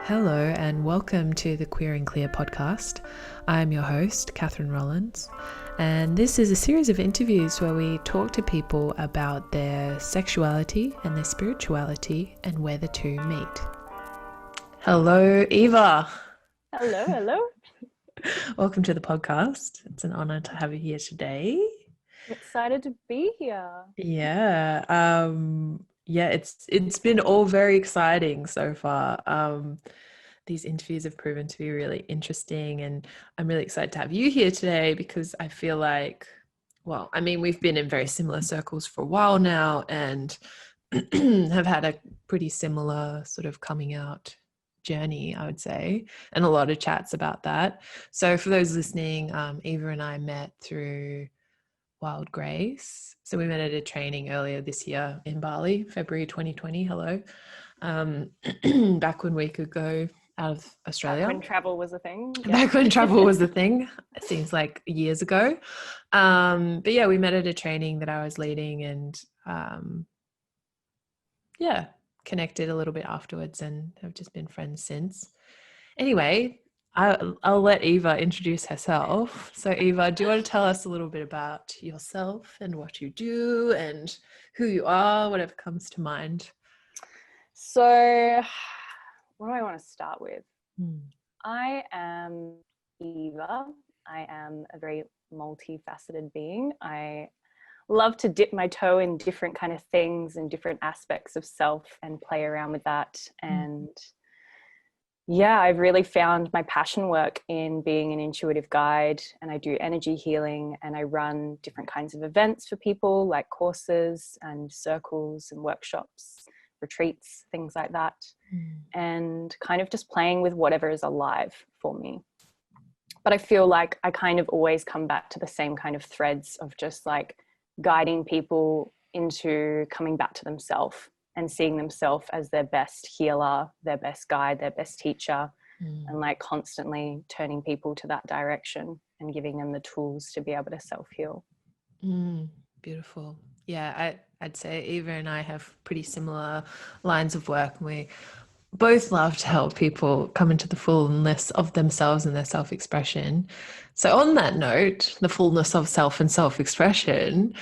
Hello and welcome to the Queer and Clear podcast. I'm your host, Catherine Rollins, and this is a series of interviews where we talk to people about their sexuality and their spirituality and where the two meet. Hello, Eva. Hello, hello. Welcome to the podcast. It's an honor to have you here today. I'm excited to be here. It's been all very exciting so far. These interviews have proven to be really interesting, and I'm really excited to have you here today because I feel like, we've been in very similar circles for a while now and have had a pretty similar sort of coming out journey, I would say, and a lot of chats about that. So for those listening, Eva and I met through Wild Grace. So we met at a training earlier this year in Bali, February 2020. Hello. Back when we could go out of Australia. Back when travel was a thing. Yeah. Back when travel was a thing. It seems like years ago. But yeah, we met at a training that I was leading and connected a little bit afterwards and have just been friends since. Anyway, I'll let Eva introduce herself. So Eva, do you want to tell us a little bit about yourself and what you do and who you are, whatever comes to mind? So what do I want to start with? I am Eva. I am a very multifaceted being. I love to dip my toe in different kind of things and different aspects of self and play around with that. And yeah, I've really found my passion work in being an intuitive guide, and I do energy healing and I run different kinds of events for people like courses and circles and workshops, retreats, things like that. And kind of just playing with whatever is alive for me. But I feel like I kind of always come back to the same kind of threads of just like guiding people into coming back to themselves and seeing themselves as their best healer, their best guide, their best teacher, and like constantly turning people to that direction and giving them the tools to be able to self-heal. Beautiful. Yeah, I'd say Eva and I have pretty similar lines of work. We both love to help people come into the fullness of themselves and their self-expression. So on that note, the fullness of self and self-expression,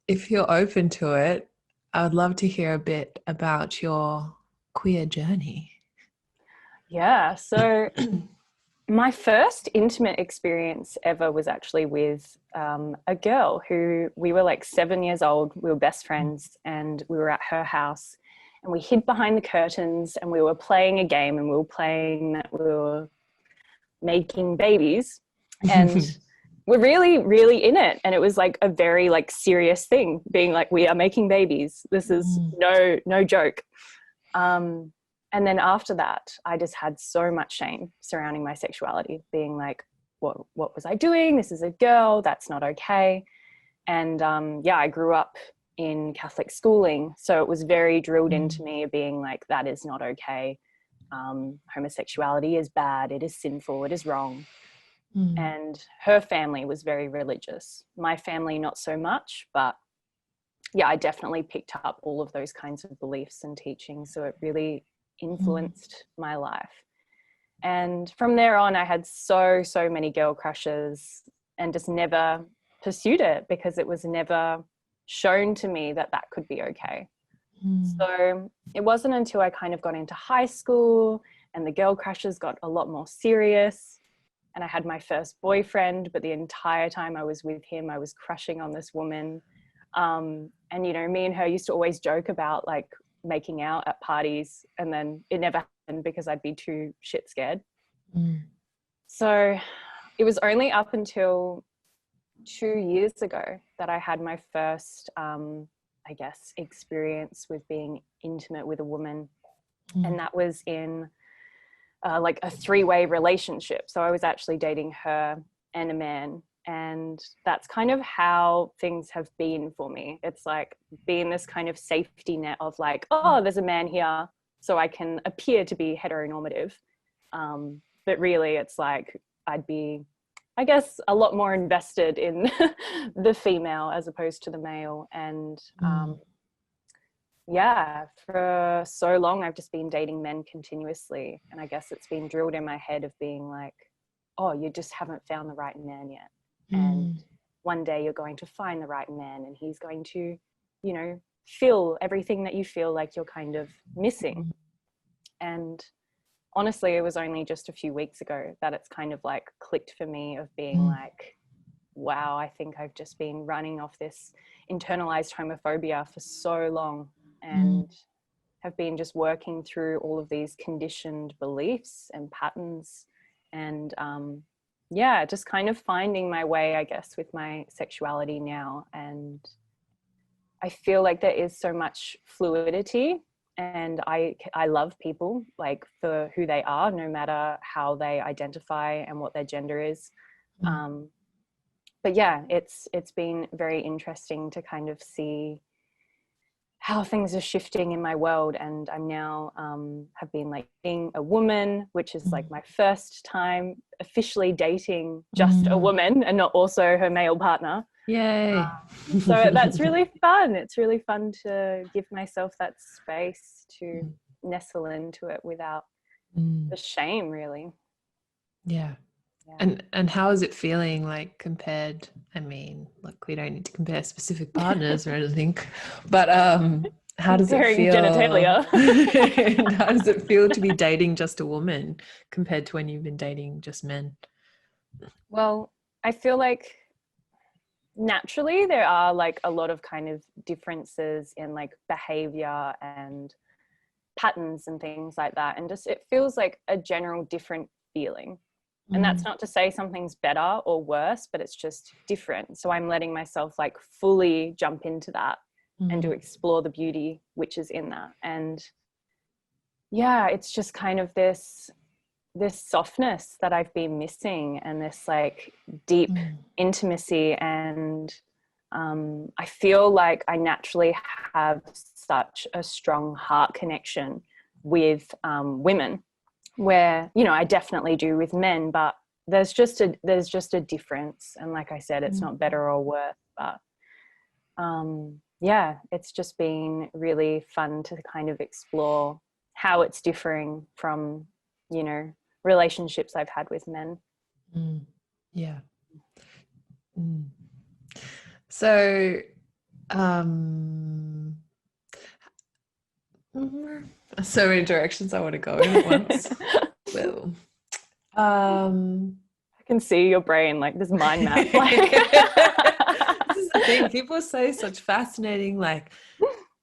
if you're open to it, I would love to hear a bit about your queer journey. Yeah, so my first intimate experience ever was actually with a girl who we were like 7 years old. We were best friends and we were at her house and we hid behind the curtains and we were playing a game and we were making babies and we're really, really in it. And it was like a very like serious thing being like, we are making babies. This is no joke. And then after that, I just had so much shame surrounding my sexuality, being like, what was I doing? This is a girl. That's not okay. And I grew up in Catholic schooling. So it was very drilled into me being like, that is not okay. Homosexuality is bad. It is sinful. It is wrong. And her family was very religious. My family, not so much. But yeah, I definitely picked up all of those kinds of beliefs and teachings. So it really influenced my life. And from there on, I had so many girl crushes and just never pursued it because it was never shown to me that that could be okay. So it wasn't until I kind of got into high school and the girl crushes got a lot more serious and I had my first boyfriend, but the entire time I was with him, I was crushing on this woman. And, you know, me and her used to always joke about like making out at parties, and then it never happened because I'd be too shit scared. So it was only up until 2 years ago that I had my first, experience with being intimate with a woman. And that was in like a 3-way relationship. So I was actually dating her and a man. And that's kind of how things have been for me. It's like being this kind of safety net of like, oh, there's a man here, so I can appear to be heteronormative. But really it's like I'd be, I guess, a lot more invested in the female as opposed to the male. And yeah, for so long I've just been dating men continuously, and I guess it's been drilled in my head of being like, oh, you just haven't found the right man yet, and one day you're going to find the right man, and he's going to, you know, feel everything that you feel like you're kind of missing. And honestly, it was only just a few weeks ago that it's kind of like clicked for me of being like, wow, I think I've just been running off this internalized homophobia for so long, and have been just working through all of these conditioned beliefs and patterns, and yeah, just kind of finding my way, I guess, with my sexuality now. And I feel like there is so much fluidity, and I love people like for who they are, no matter how they identify and what their gender is. But yeah, it's been very interesting to kind of see how things are shifting in my world. And I'm now have been like being a woman, which is like my first time officially dating just a woman and not also her male partner. Yay. So that's really fun. It's really fun to give myself that space to nestle into it without the shame, really. Yeah. Yeah. And how is it feeling like compared? I mean, look, we don't need to compare specific partners or anything, but how does it Comparing feel? genitalia. And how does it feel to be dating just a woman compared to when you've been dating just men? Well, I feel like naturally there are like a lot of kind of differences in like behavior and patterns and things like that, and just it feels like a general different feeling. And that's not to say something's better or worse, but it's just different. So I'm letting myself like fully jump into that and to explore the beauty which is in that. And yeah, it's just kind of this softness that I've been missing, and this like deep intimacy. And I feel like I naturally have such a strong heart connection with women, where, you know, I definitely do with men, but there's just a difference. And like I said, it's not better or worse, but yeah, it's just been really fun to kind of explore how it's differing from, you know, relationships I've had with men. Yeah. So so many directions I want to go in at once. Well, I can see your brain like this mind map. Like this is the thing. People say such fascinating, like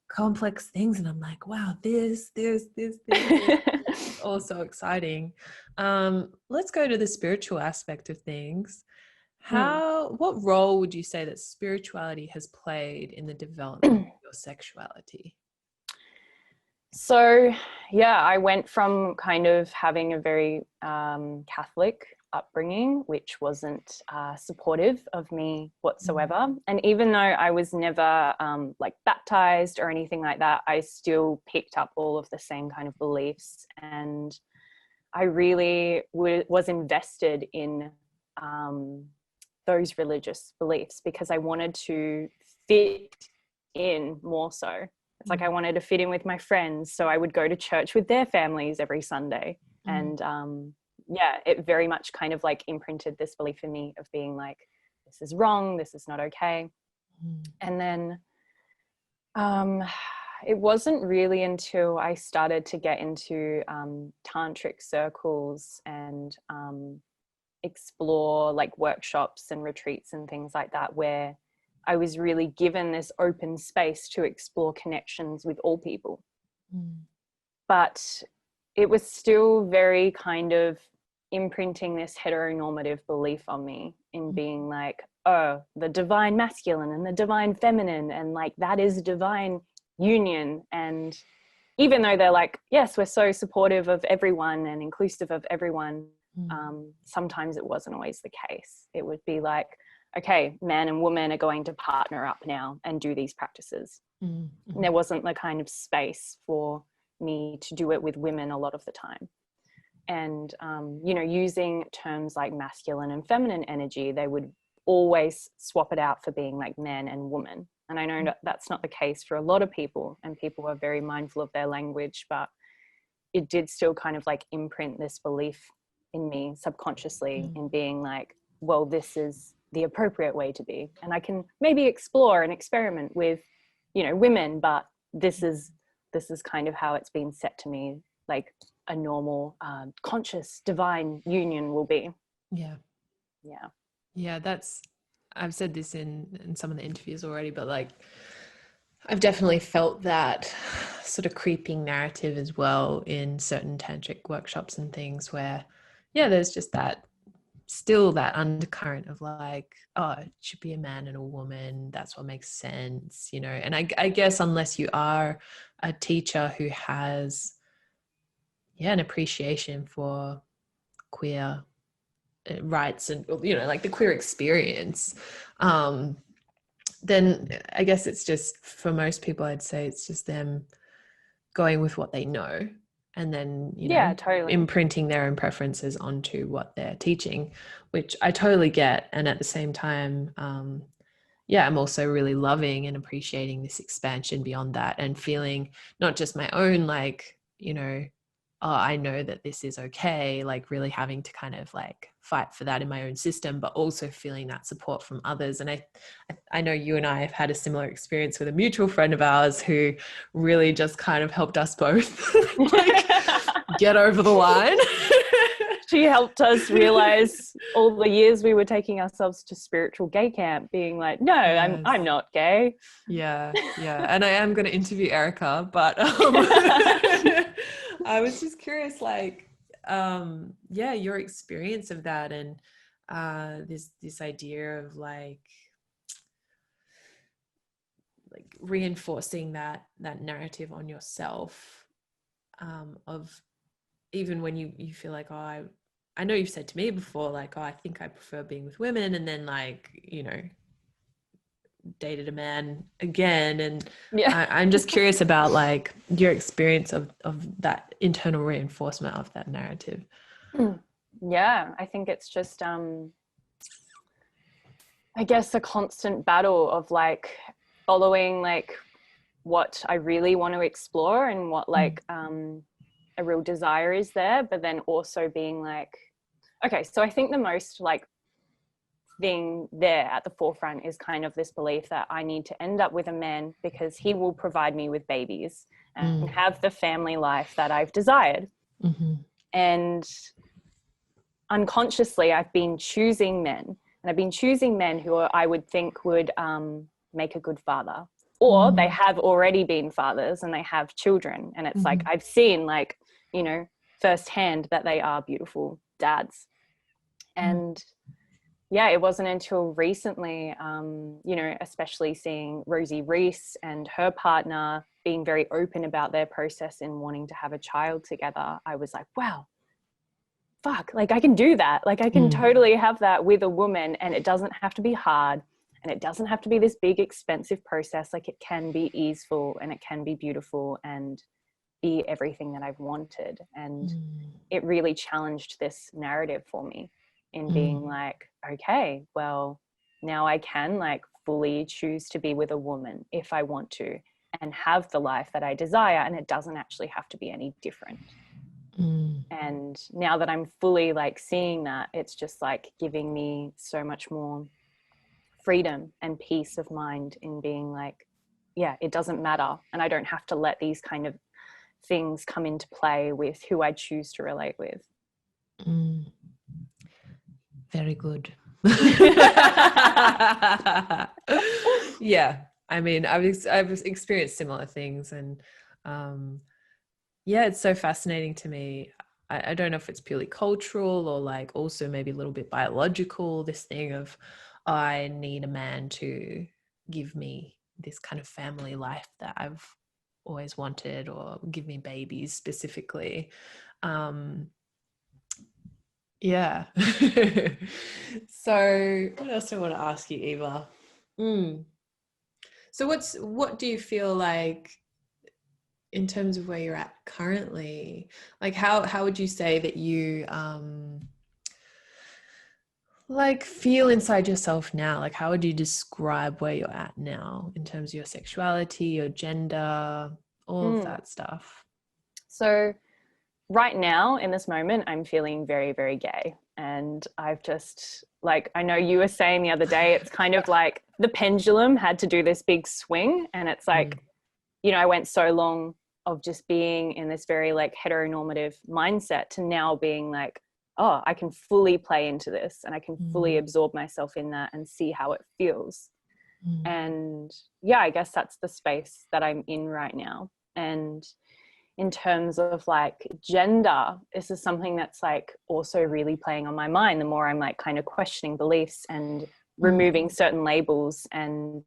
complex things, and I'm like, wow, this. It's all so exciting. Let's go to the spiritual aspect of things. What role would you say that spirituality has played in the development of your sexuality? So, yeah, I went from kind of having a very Catholic upbringing, which wasn't supportive of me whatsoever. And even though I was never like baptized or anything like that, I still picked up all of the same kind of beliefs. And I really was invested in those religious beliefs because I wanted to fit in more so. It's like I wanted to fit in with my friends, so I would go to church with their families every Sunday. And yeah, it very much kind of like imprinted this belief in me of being like, this is wrong, this is not okay. And then it wasn't really until I started to get into tantric circles and explore like workshops and retreats and things like that, where I was really given this open space to explore connections with all people. But it was still very kind of imprinting this heteronormative belief on me in being like, oh, the divine masculine and the divine feminine, and like that is divine union. And even though they're like, yes, we're so supportive of everyone and inclusive of everyone, sometimes it wasn't always the case. It would be like, okay, man and woman are going to partner up now and do these practices. And there wasn't the kind of space for me to do it with women a lot of the time. And, you know, using terms like masculine and feminine energy, they would always swap it out for being like man and woman. And I know that's not the case for a lot of people, and people are very mindful of their language, but it did still kind of like imprint this belief in me subconsciously in being like, well, this is the appropriate way to be. And I can maybe explore and experiment with, you know, women, but this is kind of how it's been set to me, like a normal, conscious, divine union will be. Yeah. Yeah. Yeah. I've said this in some of the interviews already, but like, I've definitely felt that sort of creeping narrative as well in certain tantric workshops and things where, yeah, there's just that still that undercurrent of like, oh, it should be a man and a woman. That's what makes sense, you know? And I guess unless you are a teacher who has, an appreciation for queer rights and, you know, like the queer experience, then I guess it's just, for most people, I'd say it's just them going with what they know and then, you know, totally imprinting their own preferences onto what they're teaching, which I totally get. And at the same time, I'm also really loving and appreciating this expansion beyond that and feeling not just my own, like, you know, oh, I know that this is okay, like really having to kind of like fight for that in my own system, but also feeling that support from others. And I know you and I have had a similar experience with a mutual friend of ours who really just kind of helped us both like get over the line. She helped us realize all the years we were taking ourselves to spiritual gay camp, being like, no, Yes. I'm not gay. Yeah. And I am going to interview Erica, but I was just curious, like, your experience of that and this idea of like reinforcing that narrative on yourself, of even when you feel like, oh, I know you've said to me before, like, oh, I think I prefer being with women, and then like, you know, dated a man again. And I'm just curious about like your experience of that internal reinforcement of that narrative. Yeah, I think it's just I guess a constant battle of like following like what I really want to explore and what like a real desire is there, but then also being like, okay, so I think the most like thing there at the forefront is kind of this belief that I need to end up with a man because he will provide me with babies and have the family life that I've desired. And unconsciously, I've been choosing men, and I've been choosing men who I would think would make a good father, or they have already been fathers and they have children. And it's like, I've seen like, you know, firsthand that they are beautiful dads. And yeah, it wasn't until recently, you know, especially seeing Rosie Reese and her partner being very open about their process in wanting to have a child together, I was like, wow, fuck, like I can do that. Like I can totally have that with a woman, and it doesn't have to be hard, and it doesn't have to be this big, expensive process. Like it can be easeful and it can be beautiful and be everything that I've wanted. And it really challenged this narrative for me in being like, okay, well, now I can like fully choose to be with a woman if I want to and have the life that I desire, and it doesn't actually have to be any different. And now that I'm fully like seeing that, it's just like giving me so much more freedom and peace of mind in being like, yeah, it doesn't matter, and I don't have to let these kind of things come into play with who I choose to relate with. Very good. Yeah, I mean, I've experienced similar things, and it's so fascinating to me. I don't know if it's purely cultural or like also maybe a little bit biological, this thing of I need a man to give me this kind of family life that I've always wanted, or give me babies specifically. Yeah. So what else do I want to ask you, Eva? So what do you feel like in terms of where you're at currently? Like how would you say that you like feel inside yourself now? Like, how would you describe where you're at now in terms of your sexuality, your gender, all of Mm. that stuff? So right now in this moment, I'm feeling very, very gay. And I've just like, I know you were saying the other day, it's kind of like the pendulum had to do this big swing. And it's like, I went so long of just being in this very like heteronormative mindset to now being like, oh, I can fully play into this and I can fully absorb myself in that and see how it feels. And yeah, I guess that's the space that I'm in right now. And in terms of like gender, this is something that's like also really playing on my mind the more I'm like kind of questioning beliefs and removing certain labels and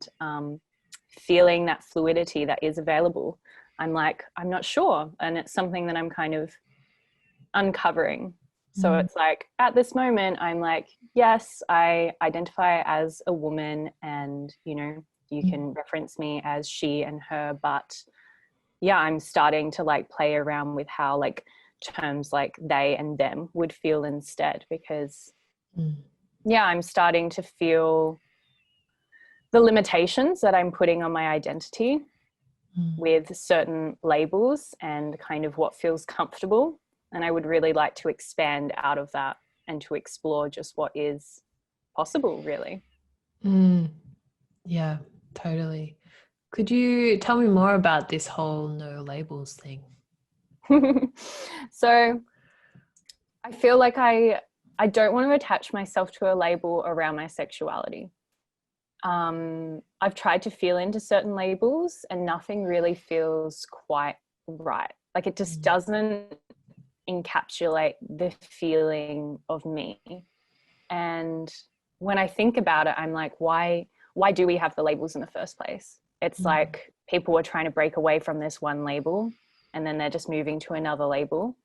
feeling that fluidity that is available. I'm like, I'm not sure. And it's something that I'm kind of uncovering. So it's like at this moment, I'm like, yes, I identify as a woman and, you can reference me as she and her, but yeah, I'm starting to like play around with how like terms like they and them would feel instead, because yeah, I'm starting to feel the limitations that I'm putting on my identity with certain labels and kind of what feels comfortable. And I would really like to expand out of that and to explore just what is possible, really. Yeah, totally. Could you tell me more about this whole no labels thing? So I feel like I don't want to attach myself to a label around my sexuality. I've tried to feel into certain labels and nothing really feels quite right. Like it just doesn't encapsulate the feeling of me. And when I think about it, I'm like, why do we have the labels in the first place? It's like people are trying to break away from this one label and then they're just moving to another label.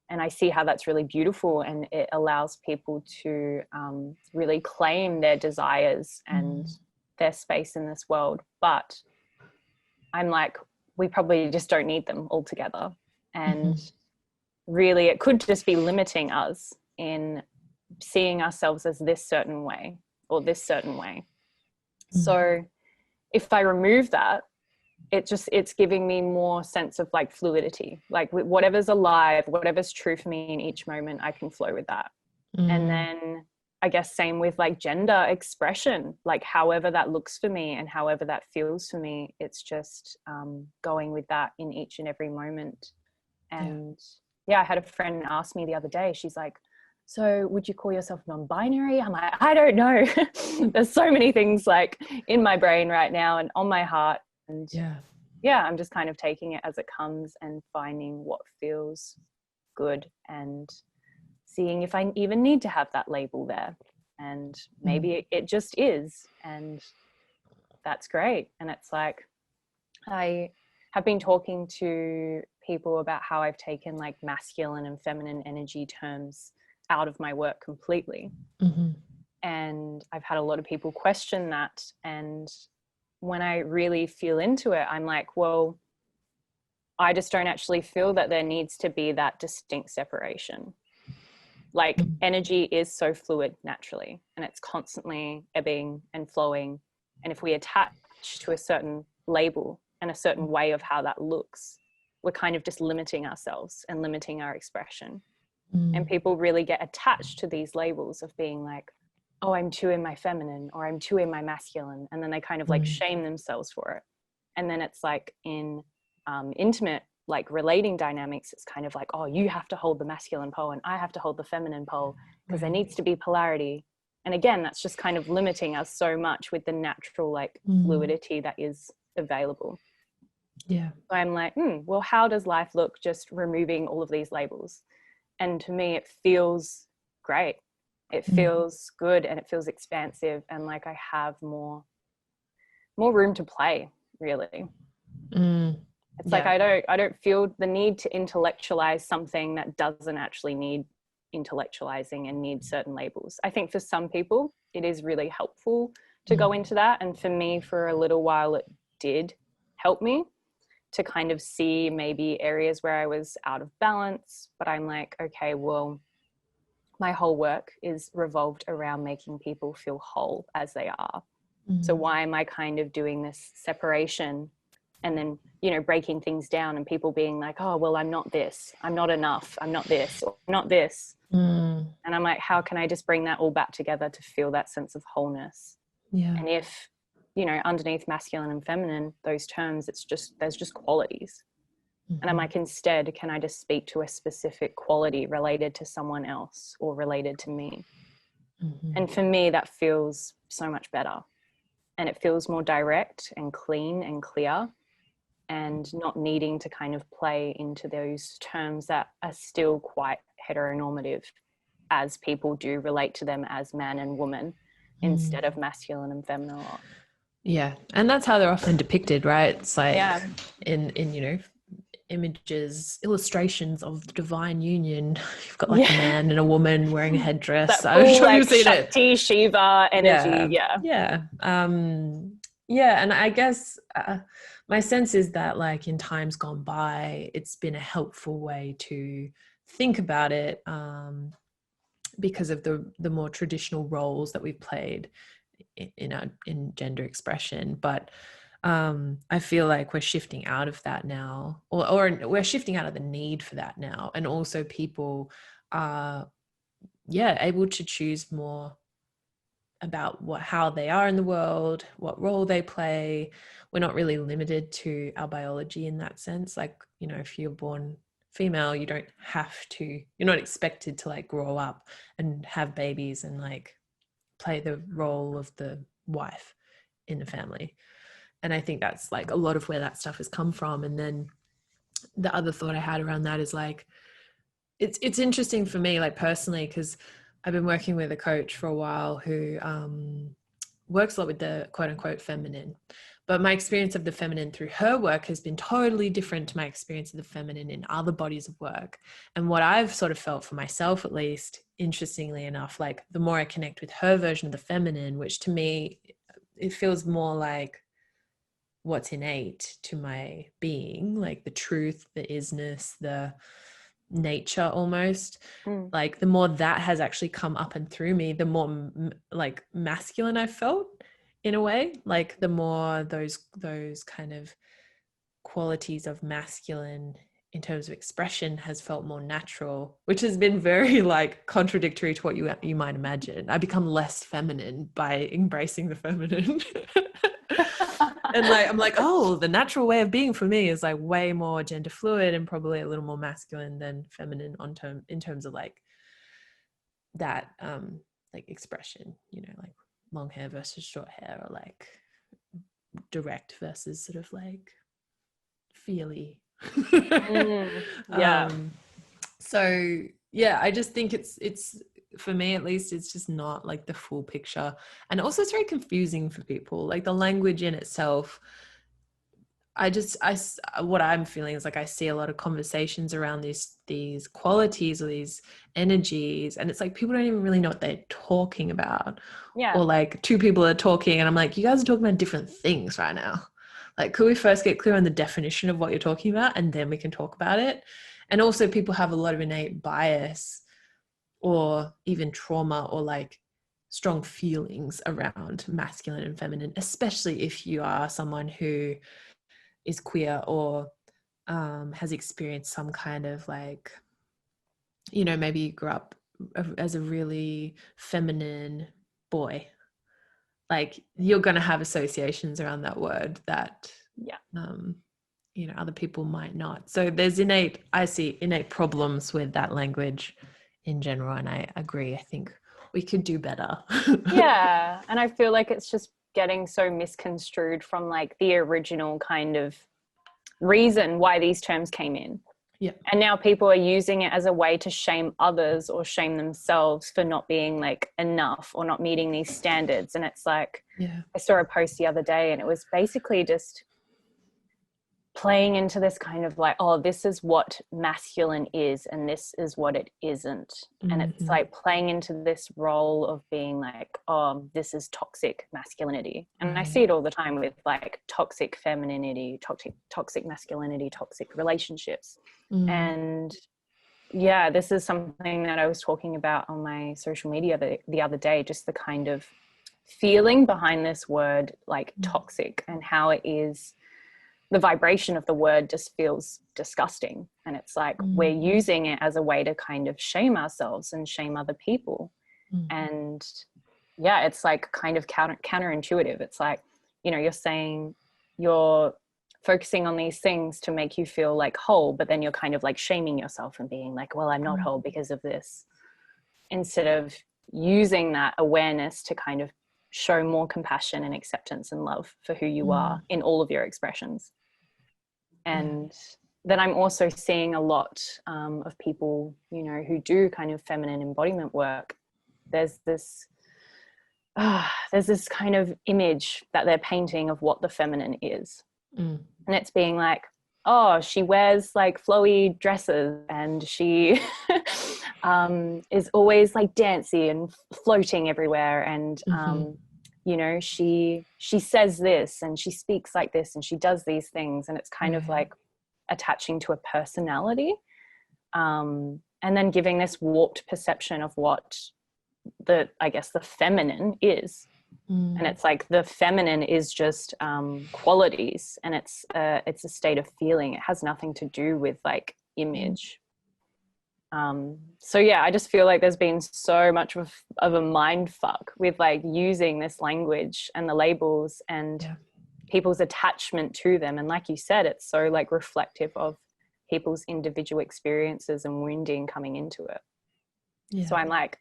And I see how that's really beautiful, and it allows people to really claim their desires and their space in this world. But I'm like, we probably just don't need them altogether. And really, it could just be limiting us in seeing ourselves as this certain way or this certain way. So if I remove that, it's giving me more sense of like fluidity, like whatever's alive, whatever's true for me in each moment, I can flow with that. And then I guess same with like gender expression, like however that looks for me and however that feels for me, it's just going with that in each and every moment. And yeah, I had a friend ask me the other day, she's like, so would you call yourself non-binary? I'm like, I don't know. There's so many things like in my brain right now and on my heart. And yeah, I'm just kind of taking it as it comes and finding what feels good and seeing if I even need to have that label there. And maybe it just is. And that's great. And it's like, I have been talking to people about how I've taken like masculine and feminine energy terms out of my work completely. And I've had a lot of people question that. And when I really feel into it, I'm like, well, I just don't actually feel that there needs to be that distinct separation. Like energy is so fluid naturally, and it's constantly ebbing and flowing. And if we attach to a certain label and a certain way of how that looks, we're kind of just limiting ourselves and limiting our expression. And people really get attached to these labels of being like, oh, I'm too in my feminine or I'm too in my masculine. And then they kind of like shame themselves for it. And then it's like in intimate, like relating dynamics, it's kind of like, oh, you have to hold the masculine pole and I have to hold the feminine pole because there needs to be polarity. And again, that's just kind of limiting us so much with the natural like fluidity that is available. Yeah. So I'm like, well, how does life look just removing all of these labels? And to me, it feels great. It feels good and it feels expansive and like I have more room to play, really. It's like I don't feel the need to intellectualize something that doesn't actually need intellectualizing and need certain labels. I think for some people it is really helpful to go into that, and for me for a little while it did help me to kind of see maybe areas where I was out of balance, but I'm like, okay, well, my whole work is revolved around making people feel whole as they are. So why am I kind of doing this separation and then, you know, breaking things down and people being like, oh, well, I'm not this, I'm not enough, I'm not this, or not this. And I'm like, how can I just bring that all back together to feel that sense of wholeness? Yeah. And if, you know, underneath masculine and feminine, those terms, there's just qualities. And I'm like, instead, can I just speak to a specific quality related to someone else or related to me? And for me, that feels so much better. And it feels more direct and clean and clear, and not needing to kind of play into those terms that are still quite heteronormative, as people do relate to them as man and woman instead of masculine and feminine a lot. Yeah. And that's how they're often depicted, right? It's like in, you know, images, illustrations of the divine union. You've got like a man and a woman wearing a headdress. That full, I'm sure like, you've seen Shakti, it. Shiva energy. Yeah. And I guess my sense is that, like, in times gone by, it's been a helpful way to think about it, because of the more traditional roles that we've played in gender expression. But I feel like we're shifting out of that now, or we're shifting out of the need for that now. And also people are, able to choose more about how they are in the world, what role they play. We're not really limited to our biology in that sense. Like, you know, if you're born female, you're not expected to like grow up and have babies and like play the role of the wife in the family. And I think that's like a lot of where that stuff has come from. And then the other thought I had around that is like, it's interesting for me, like personally, because I've been working with a coach for a while who works a lot with the quote unquote feminine. But my experience of the feminine through her work has been totally different to my experience of the feminine in other bodies of work. And what I've sort of felt for myself, at least, interestingly enough, like the more I connect with her version of the feminine, which to me, it feels more like what's innate to my being, like the truth, the isness, the nature almost. Like the more that has actually come up and through me, the more like masculine I felt in a way. Like the more those kind of qualities of masculine in terms of expression has felt more natural, which has been very like contradictory to what you might imagine. I become less feminine by embracing the feminine. And like I'm like, oh, the natural way of being for me is like way more gender fluid and probably a little more masculine than feminine in terms of like that like expression, you know, like long hair versus short hair, or like direct versus sort of like feely. So yeah, I just think it's for me at least, it's just not like the full picture. And also it's very confusing for people, like the language in itself. What I'm feeling is like I see a lot of conversations around these qualities or these energies, and it's like people don't even really know what they're talking about. Or like two people are talking and I'm like, you guys are talking about different things right now. Like, could we first get clear on the definition of what you're talking about and then we can talk about it? And also people have a lot of innate bias or even trauma or like strong feelings around masculine and feminine, especially if you are someone who is queer or has experienced some kind of like, you know, maybe you grew up as a really feminine boy. Like you're going to have associations around that word that, you know, other people might not. So I see innate problems with that language in general. And I agree. I think we could do better. And I feel like it's just getting so misconstrued from like the original kind of reason why these terms came in. And now people are using it as a way to shame others or shame themselves for not being like enough or not meeting these standards. And it's like, I saw a post the other day and it was basically just playing into this kind of like, oh, this is what masculine is and this is what it isn't. And it's like playing into this role of being like, oh, this is toxic masculinity. And I see it all the time with like toxic femininity, toxic masculinity, toxic relationships. And yeah, this is something that I was talking about on my social media the other day, just the kind of feeling behind this word, like toxic, and how it is, the vibration of the word just feels disgusting. And it's like we're using it as a way to kind of shame ourselves and shame other people. And yeah, it's like kind of counterintuitive. It's like, you know, you're saying you're focusing on these things to make you feel like whole, but then you're kind of like shaming yourself and being like, well, I'm not whole because of this, instead of using that awareness to kind of show more compassion and acceptance and love for who you are in all of your expressions. And then I'm also seeing a lot of people, you know, who do kind of feminine embodiment work. There's this kind of image that they're painting of what the feminine is. And it's being like, oh, she wears like flowy dresses and she is always like dancy and floating everywhere. And, you know, she says this and she speaks like this and she does these things. And it's kind of like attaching to a personality, and then giving this warped perception of what I guess the feminine is. And it's like the feminine is just qualities, and it's a state of feeling. It has nothing to do with like image. So yeah, I just feel like there's been so much of a mind fuck with like using this language and the labels and people's attachment to them. And like you said, it's so like reflective of people's individual experiences and wounding coming into it. So I'm like,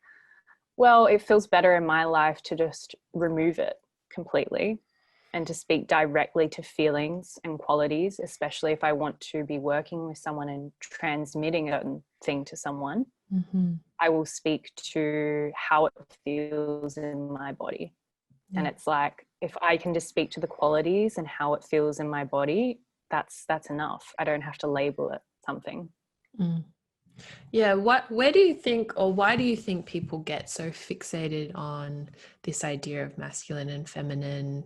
well, it feels better in my life to just remove it completely and to speak directly to feelings and qualities, especially if I want to be working with someone and transmitting a thing to someone. I will speak to how it feels in my body. And it's like, if I can just speak to the qualities and how it feels in my body, that's enough. I don't have to label it something. Yeah, where do you think, or why do you think people get so fixated on this idea of masculine and feminine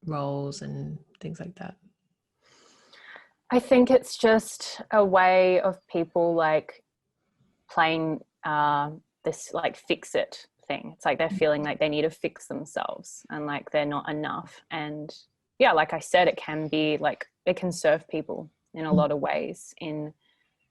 roles and things like that? I think it's just a way of people like playing this like fix it thing. It's like they're feeling like they need to fix themselves and like they're not enough. And yeah, like I said, it can be like, it can serve people in a lot of ways in,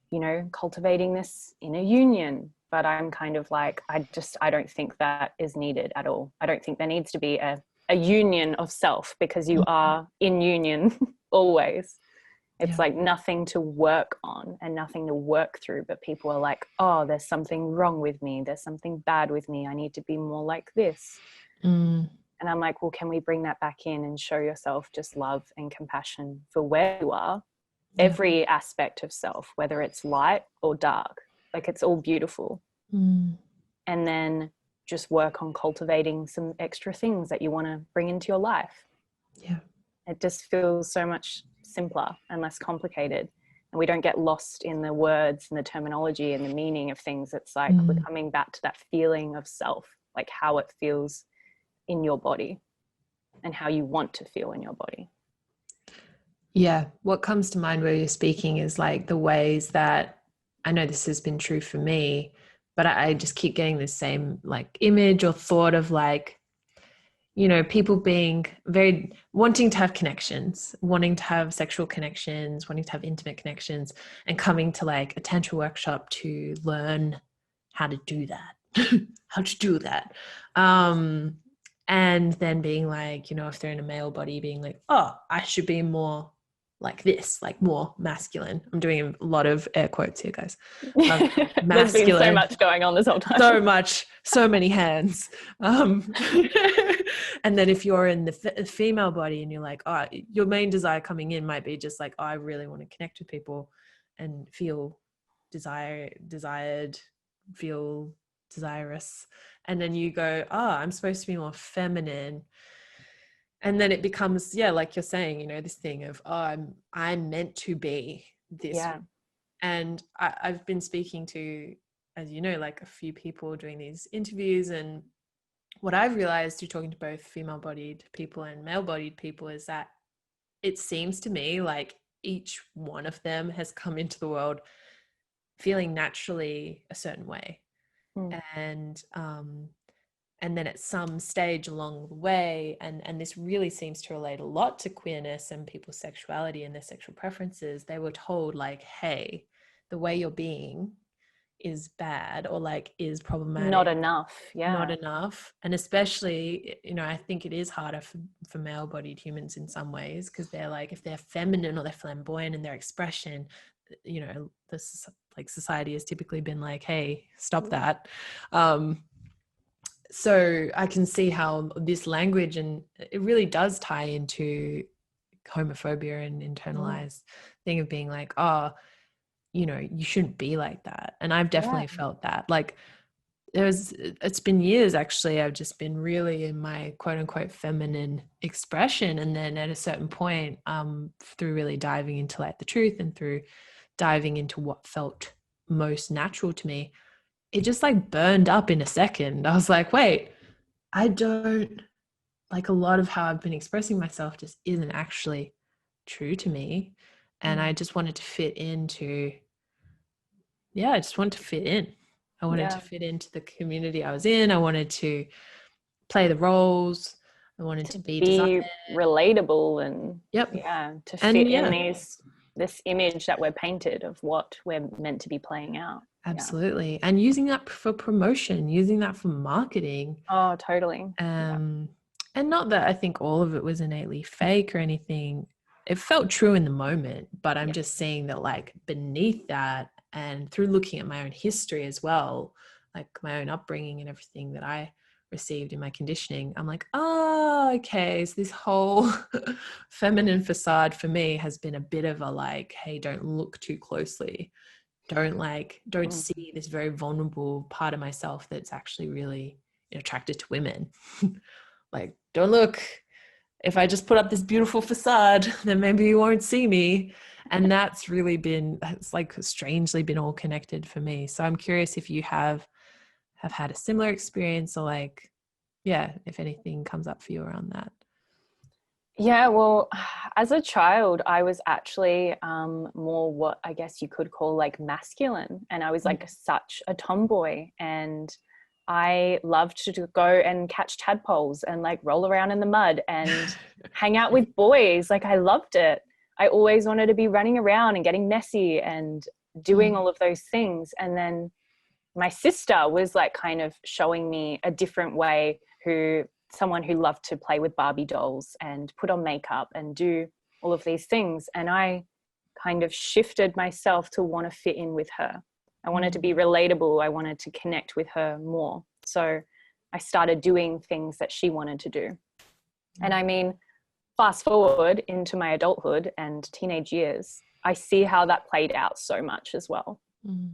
you know, cultivating this inner union. But I'm kind of like, I don't think that is needed at all. I don't think there needs to be a union of self, because you are in union always. It's like nothing to work on and nothing to work through, but people are like, oh, there's something wrong with me. There's something bad with me. I need to be more like this. And I'm like, well, can we bring that back in and show yourself just love and compassion for where you are? Every aspect of self, whether it's light or dark, like it's all beautiful. And then just work on cultivating some extra things that you want to bring into your life. It just feels so much simpler and less complicated, and we don't get lost in the words and the terminology and the meaning of things. It's like we're coming back to that feeling of self, like how it feels in your body and how you want to feel in your body. Yeah, what comes to mind where you're speaking is like the ways that, I know this has been true for me, but I just keep getting the same like image or thought of like, you know, people being very wanting to have connections, wanting to have sexual connections, wanting to have intimate connections, and coming to like a tantra workshop to learn how to do that. And then being like, you know, if they're in a male body, being like, oh, I should be more like this, like more masculine. I'm doing a lot of air quotes here, guys. Masculine. There's been so much going on this whole time. So much, so many hands. And then if you're in the female body and you're like, oh, your main desire coming in might be just like, oh, I really want to connect with people and feel desired, feel desirous. And then you go, oh, I'm supposed to be more feminine. And then it becomes, yeah, like you're saying, you know, this thing of, oh, I'm meant to be this. Yeah. And I've been speaking to, as you know, like a few people doing these interviews, and what I've realized through talking to both female-bodied people and male-bodied people is that it seems to me like each one of them has come into the world feeling naturally a certain way. Mm. And then at some stage along the way, and this really seems to relate a lot to queerness and people's sexuality and their sexual preferences, they were told like, hey, the way you're being is bad, or like is problematic, Not enough. not Yeah. enough. And especially, I think it is harder for male-bodied humans in some ways, because they're like, if they're feminine or they're flamboyant in their expression, this like society has typically been like, hey, stop that. So I can see how this language, and it really does tie into homophobia and internalized thing of being like, oh, you shouldn't be like that. And I've definitely felt that. Like it's been years actually, I've just been really in my quote unquote feminine expression. And then at a certain point, through really diving into like the truth and through diving into what felt most natural to me, it just like burned up in a second. I was like, wait, I don't like, a lot of how I've been expressing myself just isn't actually true to me. And I just wanted to fit into, I just wanted to fit in. I wanted to fit into the community I was in. I wanted to play the roles. I wanted to be desired. Relatable and Yep. to fit in this image that we're painted of what we're meant to be playing out. Absolutely. And using that for promotion, using that for marketing. Oh, totally. And not that I think all of it was innately fake or anything. It felt true in the moment, but I'm just seeing that like beneath that, and through looking at my own history as well, like my own upbringing and everything that I received in my conditioning, I'm like, oh, okay. So this whole feminine facade for me has been a bit of a like, hey, don't look too closely. Don't see this very vulnerable part of myself that's actually really attracted to women. Like, don't look. If I just put up this beautiful facade, then maybe you won't see me. And that's really been, it's like strangely been all connected for me. So I'm curious if you have had a similar experience, or like, if anything comes up for you around that. Yeah, well, as a child, I was actually more what I guess you could call like masculine. And I was like such a tomboy. And I loved to go and catch tadpoles and like roll around in the mud and hang out with boys. Like I loved it. I always wanted to be running around and getting messy and doing all of those things. And then my sister was like kind of showing me a different way, someone who loved to play with Barbie dolls and put on makeup and do all of these things. And I kind of shifted myself to want to fit in with her. I wanted to be relatable. I wanted to connect with her more. So I started doing things that she wanted to do. And I mean, fast forward into my adulthood and teenage years, I see how that played out so much as well.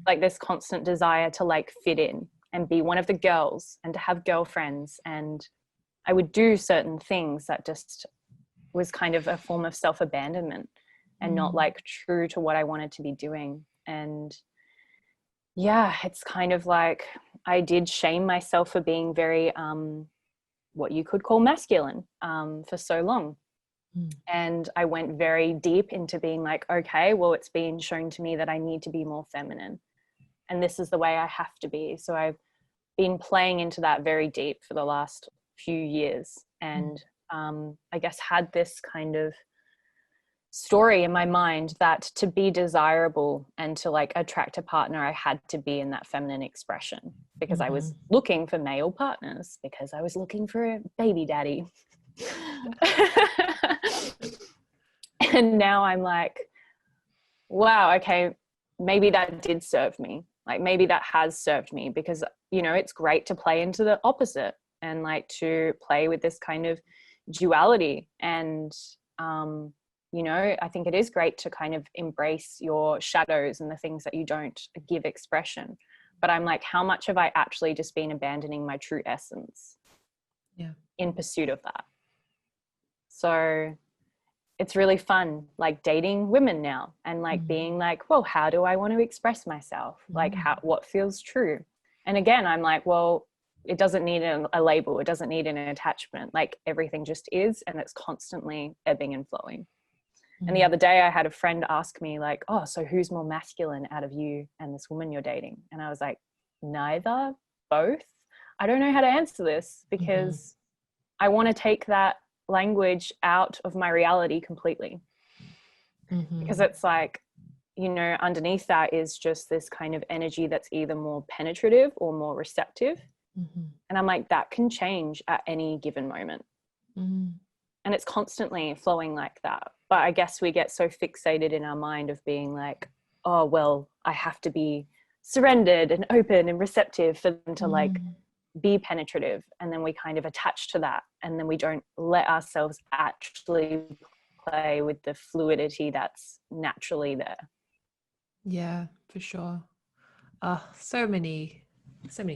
Like this constant desire to like fit in and be one of the girls and to have girlfriends. And I would do certain things that just was kind of a form of self-abandonment and not like true to what I wanted to be doing. And it's kind of like I did shame myself for being very what you could call masculine for so long. And I went very deep into being like, okay, well, it's been shown to me that I need to be more feminine and this is the way I have to be. So I've been playing into that very deep for the last few years. And I guess had this kind of story in my mind that to be desirable and to like attract a partner, I had to be in that feminine expression because I was looking for male partners, because I was looking for a baby daddy. And now I'm like, wow, okay, maybe that did serve me. Like maybe that has served me, because, it's great to play into the opposite and like to play with this kind of duality. And, I think it is great to kind of embrace your shadows and the things that you don't give expression. But I'm like, how much have I actually just been abandoning my true essence in pursuit of that? So it's really fun, like dating women now and like being like, well, how do I want to express myself? Like what feels true? And again, I'm like, well, it doesn't need a label. It doesn't need an attachment. Like everything just is, and it's constantly ebbing and flowing. And the other day I had a friend ask me like, oh, so who's more masculine out of you and this woman you're dating? And I was like, neither, both. I don't know how to answer this because I want to take that language out of my reality completely. Because it's like, you know, underneath that is just this kind of energy that's either more penetrative or more receptive. And I'm like, that can change at any given moment. And it's constantly flowing like that. But I guess we get so fixated in our mind of being like, oh, well, I have to be surrendered and open and receptive for them to like be penetrative. And then we kind of attach to that. And then we don't let ourselves actually play with the fluidity that's naturally there. Yeah, for sure. So many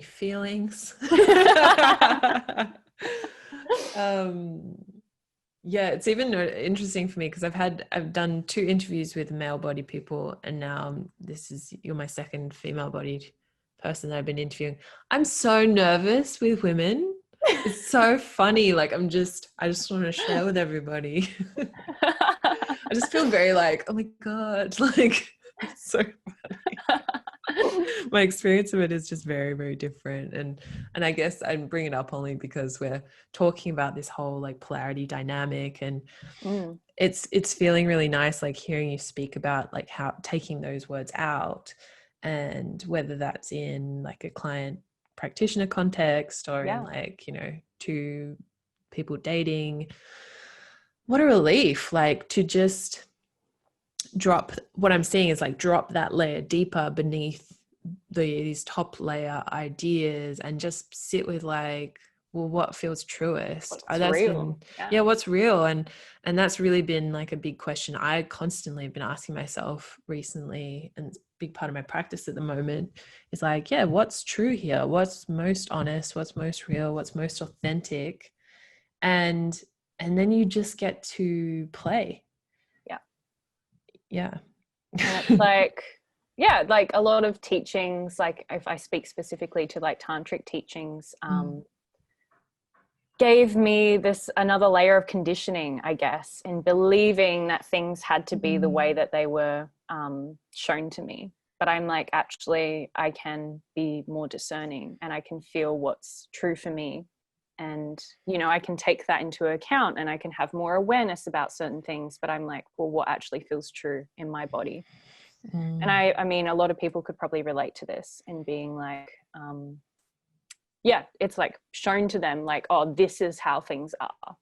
feelings. Yeah, it's even interesting for me because I've done 2 interviews with male bodied people, and now you're my second female bodied person that I've been interviewing. I'm so nervous with women. It's so funny. Like I just want to share with everybody. I just feel very like, oh my God, like it's so funny. My experience of it is just very, very different. And I guess I bring it up only because we're talking about this whole like polarity dynamic, and it's feeling really nice, like hearing you speak about like how taking those words out, and whether that's in like a client practitioner context or in like, you know, 2 people dating. What a relief, like to just drop, what I'm seeing is like drop that layer deeper beneath these top layer ideas and just sit with like, well, what feels truest? What's real? What's real? And that's really been like a big question I constantly have been asking myself recently, and it's a big part of my practice at the moment is like, yeah, what's true here? What's most honest? What's most real? What's most authentic? And then you just get to play. Yeah. And it's like, yeah, like a lot of teachings, like if I speak specifically to like tantric teachings, gave me this another layer of conditioning, I guess, in believing that things had to be the way that they were shown to me. But I'm like, actually, I can be more discerning and I can feel what's true for me. And, you know, I can take that into account and I can have more awareness about certain things. But I'm like, well, what actually feels true in my body? And I mean, a lot of people could probably relate to this in being like, yeah, it's like shown to them like, oh, this is how things are.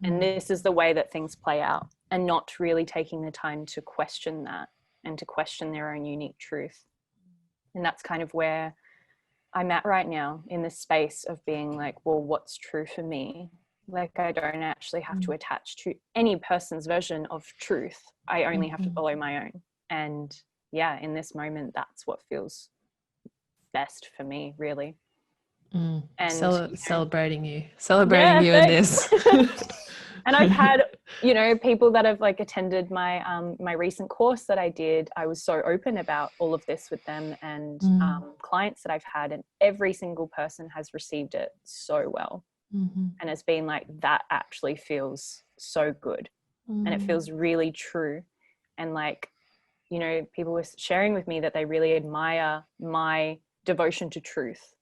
And this is the way that things play out, and not really taking the time to question that and to question their own unique truth. And that's kind of where I'm at right now, in this space of being like, well, what's true for me? Like, I don't actually have to attach to any person's version of truth. I only have to follow my own. And yeah, in this moment, that's what feels best for me, really. And celebrating you in this. And I've had, you know, people that have like attended my my recent course that I did. I was so open about all of this with them, and clients that I've had, and every single person has received it so well. And it's been like, that actually feels so good, and it feels really true. And like, you know, people were sharing with me that they really admire my devotion to truth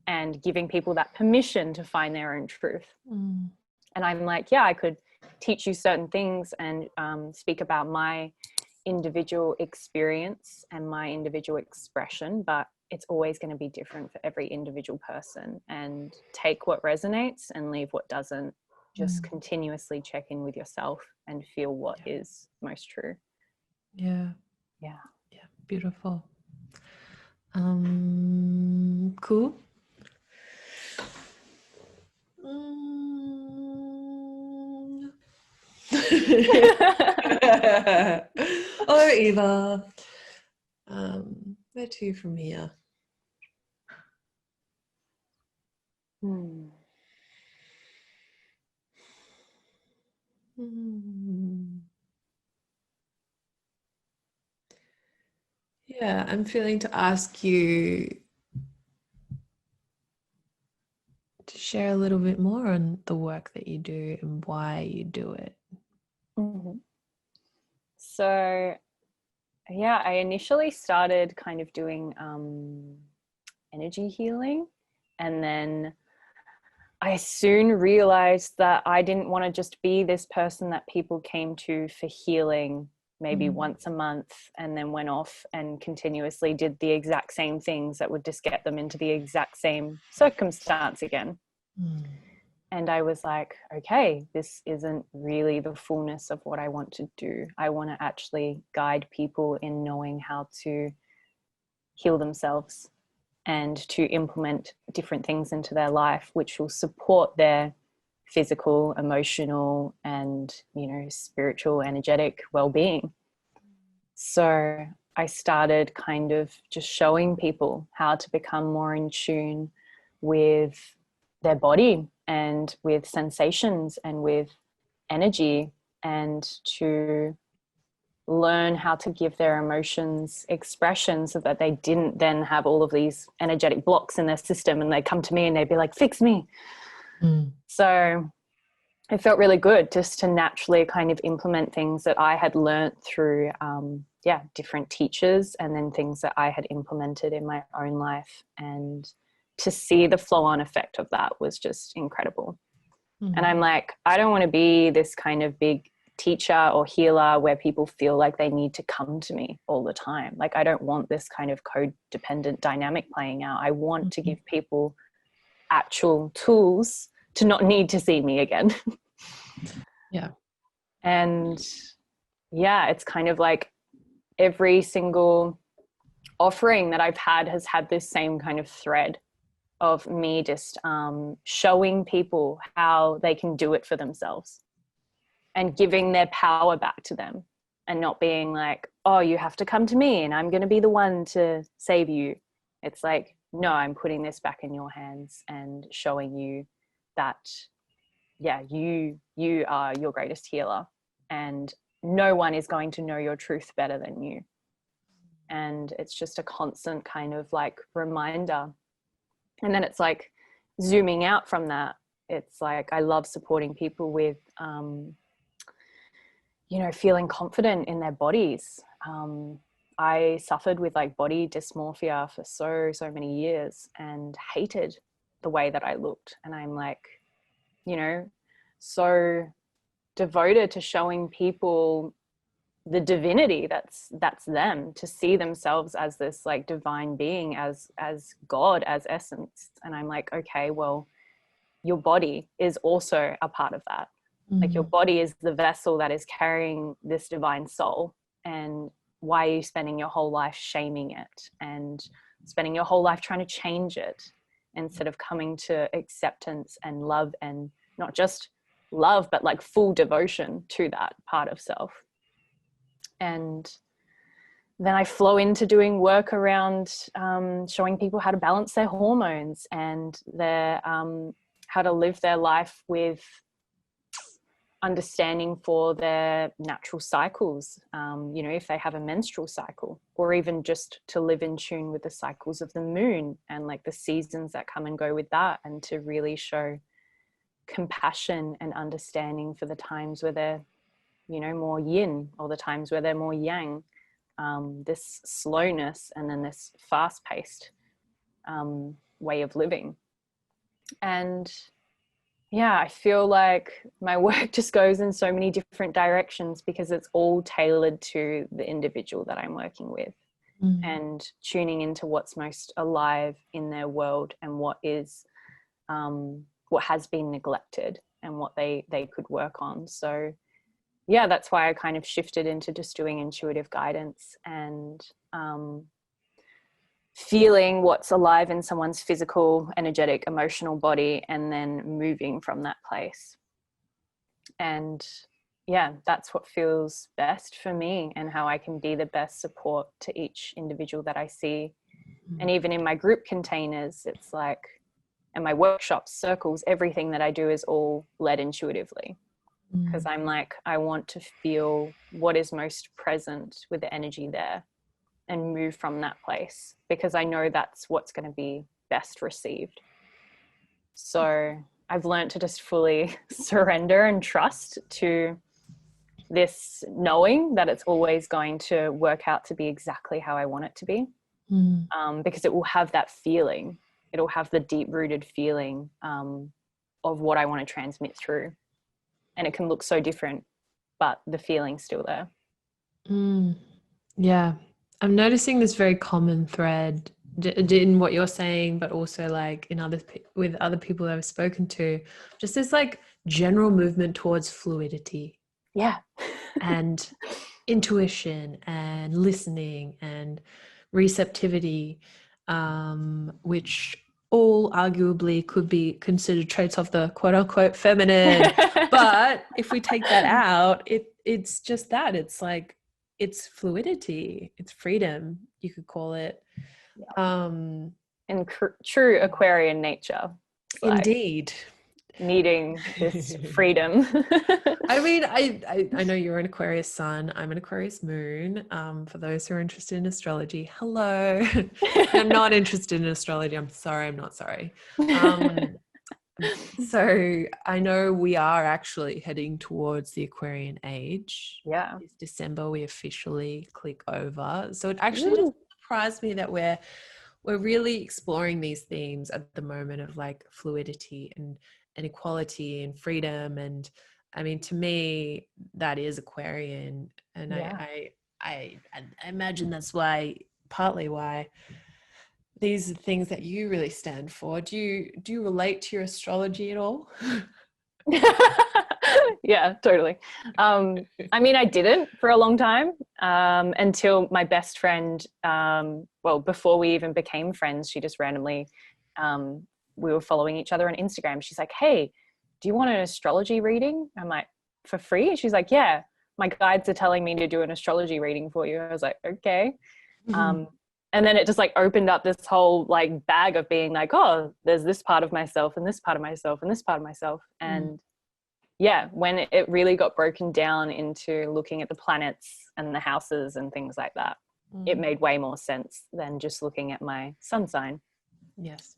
and giving people that permission to find their own truth. And I'm like, yeah, I could teach you certain things and speak about my individual experience and my individual expression, but it's always going to be different for every individual person. And take what resonates and leave what doesn't. Just continuously check in with yourself and feel what is most true. Yeah. Beautiful. Cool. Oh, Eva. Where to from here? Yeah, I'm feeling to ask you to share a little bit more on the work that you do and why you do it. So yeah, I initially started kind of doing energy healing, and then I soon realized that I didn't want to just be this person that people came to for healing maybe once a month and then went off and continuously did the exact same things that would just get them into the exact same circumstance again. And I was like, okay, this isn't really the fullness of what I want to do. I want to actually guide people in knowing how to heal themselves and to implement different things into their life, which will support their physical, emotional, and, you know, spiritual, energetic well-being. So I started kind of just showing people how to become more in tune with their body and with sensations and with energy, and to learn how to give their emotions expression so that they didn't then have all of these energetic blocks in their system and they come to me and they'd be like, fix me. So it felt really good just to naturally kind of implement things that I had learned through different teachers, and then things that I had implemented in my own life, and to see the flow-on effect of that was just incredible. And I'm like, I don't want to be this kind of big teacher or healer where people feel like they need to come to me all the time. Like, I don't want this kind of codependent dynamic playing out. I want to give people actual tools to not need to see me again. Yeah. And yeah, it's kind of like every single offering that I've had has had this same kind of thread of me just showing people how they can do it for themselves and giving their power back to them, and not being like, oh, you have to come to me and I'm going to be the one to save you. It's like, no, I'm putting this back in your hands and showing you that, yeah, you are your greatest healer, and no one is going to know your truth better than you. And it's just a constant kind of like reminder. And then it's like zooming out from that. It's like, I love supporting people with, feeling confident in their bodies. I suffered with like body dysmorphia for so many years and hated the way that I looked. And I'm like, so devoted to showing people the divinity that's them, to see themselves as this like divine being, as God, as essence. And I'm like, okay, well, your body is also a part of that. Like, your body is the vessel that is carrying this divine soul. And why are you spending your whole life shaming it and spending your whole life trying to change it, instead of coming to acceptance and love, and not just love, but like full devotion to that part of self? And then I flow into doing work around showing people how to balance their hormones and their how to live their life with understanding for their natural cycles, if they have a menstrual cycle, or even just to live in tune with the cycles of the moon and like the seasons that come and go with that, and to really show compassion and understanding for the times where they're, more yin, or the times where they're more yang, this slowness and then this fast-paced way of living. And yeah, I feel like my work just goes in so many different directions because it's all tailored to the individual that I'm working with, and tuning into what's most alive in their world, and what is what has been neglected and what they could work on. So yeah, that's why I kind of shifted into just doing intuitive guidance and feeling what's alive in someone's physical, energetic, emotional body, and then moving from that place. And yeah, that's what feels best for me, and how I can be the best support to each individual that I see. And even in my group containers, it's like, and my workshops, circles, everything that I do is all led intuitively. Because I'm like, I want to feel what is most present with the energy there and move from that place, because I know that's what's going to be best received. So I've learned to just fully surrender and trust to this knowing that it's always going to work out to be exactly how I want it to be. Because it will have that feeling. It'll have the deep-rooted feeling of what I want to transmit through. And it can look so different, but the feeling's still there. Yeah. I'm noticing this very common thread in what you're saying, but also like in with other people that I've spoken to, just this like general movement towards fluidity. Yeah. And intuition and listening and receptivity, which all arguably could be considered traits of the quote unquote feminine. But if we take that out, it's just that. It's like, it's fluidity, it's freedom, you could call it. Yeah. And true Aquarian nature. Indeed. Needing this freedom. I mean, I know you're an Aquarius sun. I'm an Aquarius moon. For those who are interested in astrology, hello. I'm not interested in astrology. I'm sorry. I'm not sorry. So I know we are actually heading towards the Aquarian age. Yeah. This December we officially click over. So it actually just surprised me that we're really exploring these themes at the moment of like fluidity and equality and freedom. And I mean, to me, that is Aquarian. And I imagine that's partly why these are things that you really stand for. Do you relate to your astrology at all? Yeah, totally. I mean, I didn't for a long time until my best friend, before we even became friends, she just randomly, we were following each other on Instagram. She's like, hey, do you want an astrology reading? I'm like, for free? And she's like, yeah, my guides are telling me to do an astrology reading for you. I was like, okay. And then it just like opened up this whole like bag of being like, oh, there's this part of myself and this part of myself and this part of myself. And yeah, when it really got broken down into looking at the planets and the houses and things like that, it made way more sense than just looking at my sun sign. Yes.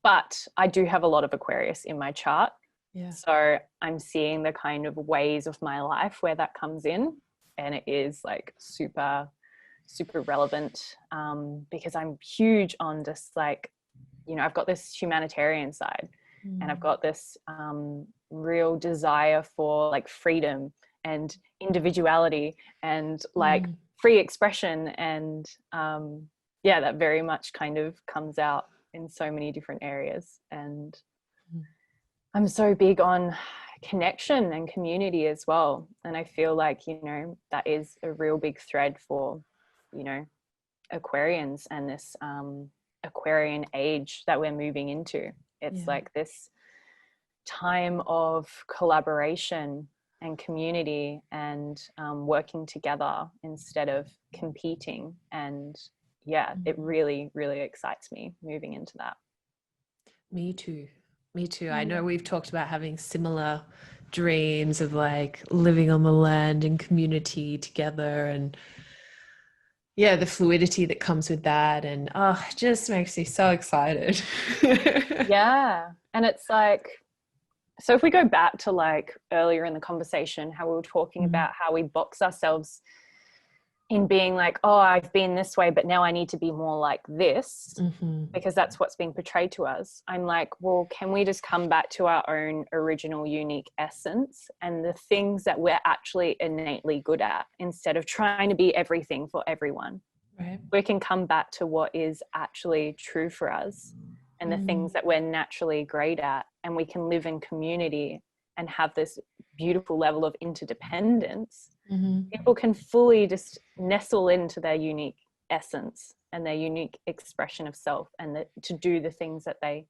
But I do have a lot of Aquarius in my chart. Yeah. So I'm seeing the kind of ways of my life where that comes in. And it is like super, super relevant because I'm huge on just like, you know, I've got this humanitarian side and I've got this real desire for like freedom and individuality and like free expression. And that very much kind of comes out in so many different areas. And I'm so big on connection and community as well. And I feel like, you know, that is a real big thread for, you know, Aquarians and this Aquarian age that we're moving into. It's like this time of collaboration and community and working together instead of competing. And it really, really excites me moving into that. Me too. I know we've talked about having similar dreams of like living on the land and community together, and the fluidity that comes with that. And it just makes me so excited. And it's like, so if we go back to like earlier in the conversation, how we were talking about how we box ourselves in being like, oh, I've been this way, but now I need to be more like this because that's what's being portrayed to us. I'm like, well, can we just come back to our own original unique essence and the things that we're actually innately good at instead of trying to be everything for everyone? Right. We can come back to what is actually true for us and the things that we're naturally great at, and we can live in community and have this beautiful level of interdependence. People can fully just nestle into their unique essence and their unique expression of self and to do the things that they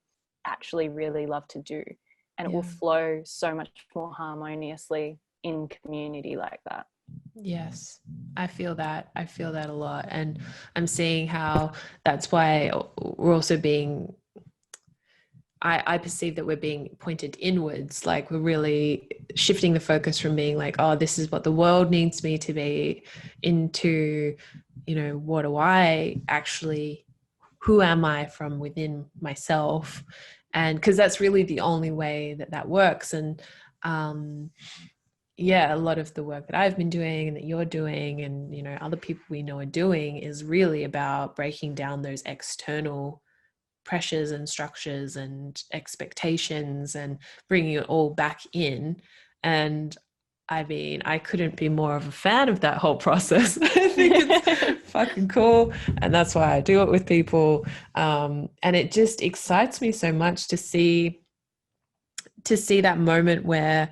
actually really love to do. And it will flow so much more harmoniously in community like that. Yes, I feel that a lot. And I'm seeing how that's why we're also being, I perceive that we're being pointed inwards, like we're really shifting the focus from being like, oh, this is what the world needs me to be, into, you know, what do I actually, who am I from within myself? And because that's really the only way that works. And yeah, a lot of the work that I've been doing and that you're doing and, you know, other people we know are doing is really about breaking down those external pressures and structures and expectations and bringing it all back in. And I mean, I couldn't be more of a fan of that whole process. I think it's fucking cool. And that's why I do it with people. And it just excites me so much to see that moment where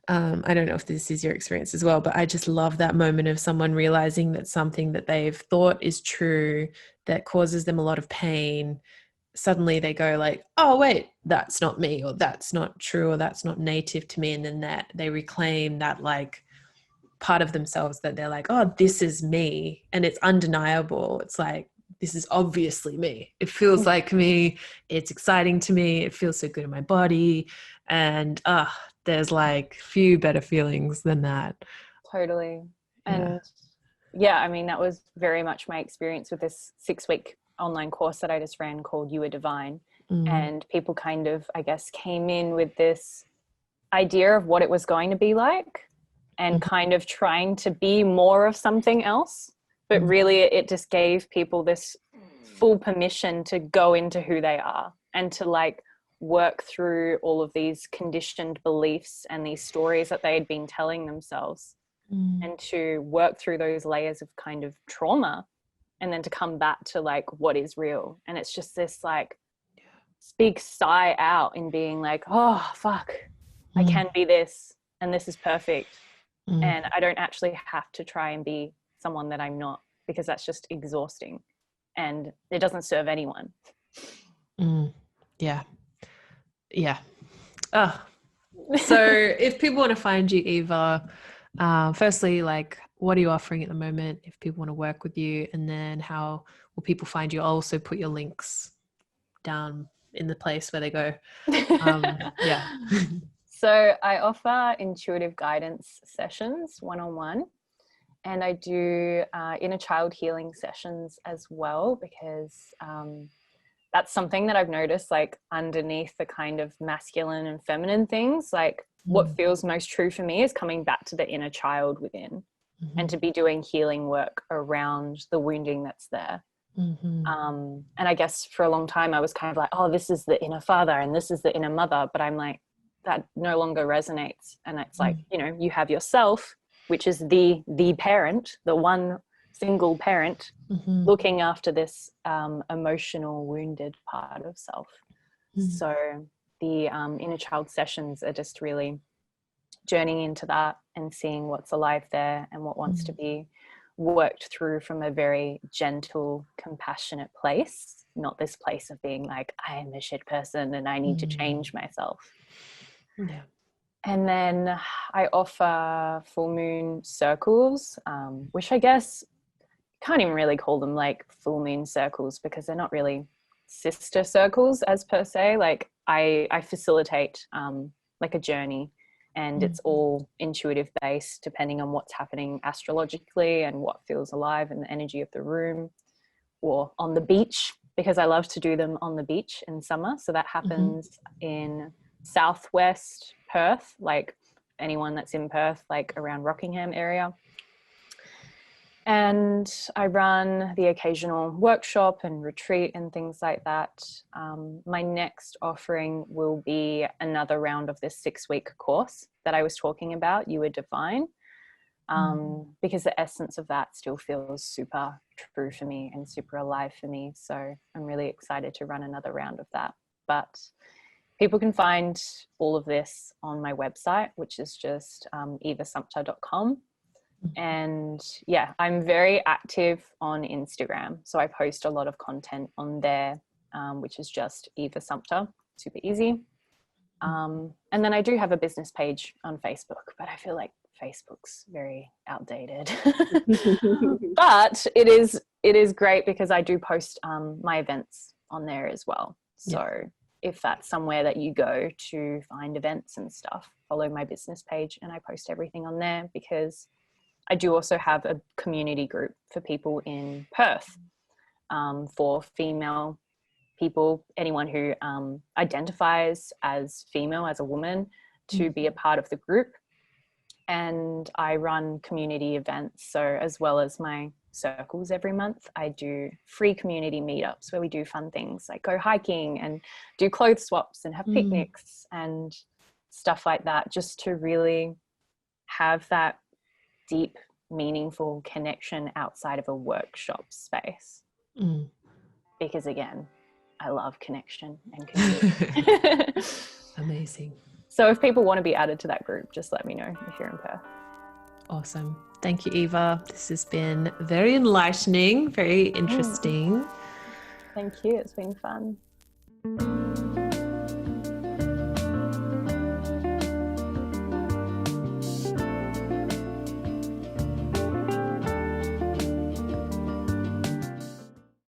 I don't know if this is your experience as well, but I just love that moment of someone realizing that something that they've thought is true that causes them a lot of pain, suddenly they go like, oh wait, that's not me, or that's not true, or that's not native to me. And then that they reclaim that like part of themselves that they're like, oh, this is me. And it's undeniable. It's like, this is obviously me. It feels like me. It's exciting to me. It feels so good in my body. And there's like few better feelings than that. Totally. Yeah. And yeah, I mean, that was very much my experience with this 6-week online course that I just ran called You Are Divine. And people kind of, I guess, came in with this idea of what it was going to be like and kind of trying to be more of something else. But really, it just gave people this full permission to go into who they are and to like work through all of these conditioned beliefs and these stories that they had been telling themselves, and to work through those layers of kind of trauma, and then to come back to like what is real. And it's just this like big sigh out in being like, oh fuck, I can be this, and this is perfect, and I don't actually have to try and be someone that I'm not, because that's just exhausting and it doesn't serve anyone. Yeah. Yeah. Oh. So if people want to find you, Eva, firstly, like, what are you offering at the moment if people want to work with you? And then how will people find you? I'll also put your links down in the place where they go. Yeah. So I offer intuitive guidance sessions one-on-one, and I do inner child healing sessions as well, because that's something that I've noticed, like underneath the kind of masculine and feminine things, like what feels most true for me is coming back to the inner child within, and to be doing healing work around the wounding that's there. And I guess for a long time I was kind of like, oh, this is the inner father and this is the inner mother, but I'm like, that no longer resonates. And it's like, you know, you have yourself, which is the parent, the one single parent, looking after this emotional wounded part of self. So the inner child sessions are just really journeying into that and seeing what's alive there and what wants to be worked through from a very gentle, compassionate place, not this place of being like, I am a shit person and I need to change myself. Yeah. And then I offer full moon circles, which I guess can't even really call them like full moon circles, because they're not really sister circles as per se. Like I facilitate like a journey, and it's all intuitive based depending on what's happening astrologically and what feels alive in the energy of the room, or on the beach, because I love to do them on the beach in summer. So that happens in southwest Perth, like anyone that's in Perth, like around Rockingham area. And I run the occasional workshop and retreat and things like that. My next offering will be another round of this 6-week course that I was talking about, You Are Divine, because the essence of that still feels super true for me and super alive for me. So I'm really excited to run another round of that. But people can find all of this on my website, which is just evasumpter.com. And yeah, I'm very active on Instagram. So I post a lot of content on there, which is just Eva Sumpter, super easy. And then I do have a business page on Facebook, but I feel like Facebook's very outdated. But it is great because I do post my events on there as well. So if that's somewhere that you go to find events and stuff, follow my business page, and I post everything on there, because I do also have a community group for people in Perth, for female people, anyone who identifies as female, as a woman, to be a part of the group. and I run community events. So as well as my circles every month, I do free community meetups where we do fun things like go hiking and do clothes swaps and have picnics and stuff like that, just to really have that deep, meaningful connection outside of a workshop space. Because again, I love connection and community. Amazing. So if people want to be added to that group, just let me know if you're in Perth. Awesome. Thank you, Eva. This has been very enlightening, very interesting. Thank you. It's been fun.